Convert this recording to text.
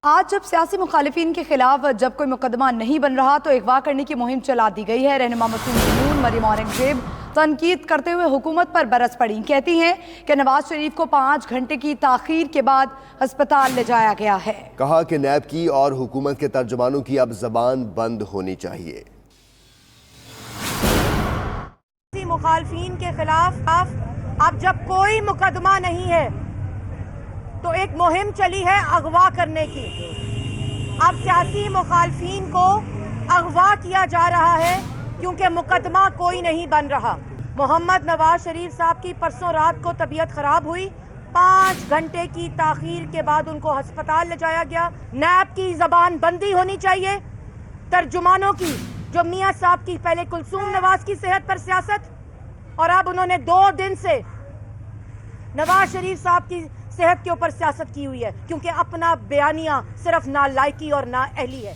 آج جب سیاسی مخالفین کے خلاف جب کوئی مقدمہ نہیں بن رہا تو اغوا کرنے کی مہم چلا دی گئی ہے۔ رہنما مسعود نون مریم اورنگزیب تنقید کرتے ہوئے حکومت پر برس پڑی، کہتی ہیں کہ نواز شریف کو 5 گھنٹے کی تاخیر کے بعد ہسپتال لے جایا گیا ہے۔ کہا کہ نیب کی اور حکومت کے ترجمانوں کی اب زبان بند ہونی چاہیے۔ مخالفین کے خلاف اب جب کوئی مقدمہ نہیں ہے تو ایک مہم چلی ہے اغوا کرنے کی۔ اب سیاسی مخالفین کو اغوا کیا جا رہا ہے کیونکہ مقدمہ کوئی نہیں بن رہا۔ محمد نواز شریف صاحب کی پرسوں رات کو طبیعت خراب ہوئی، 5 گھنٹے کی تاخیر کے بعد ان کو ہسپتال لے جایا گیا۔ نیب کی زبان بندی ہونی چاہیے، ترجمانوں کی، جو میاں صاحب کی پہلے کلثوم نواز کی صحت پر سیاست اور اب انہوں نے 2 دن سے نواز شریف صاحب کی صحت کے اوپر سیاست کی ہوئی ہے، کیونکہ اپنا بیانیہ صرف نالائقی اور نااہلی ہے۔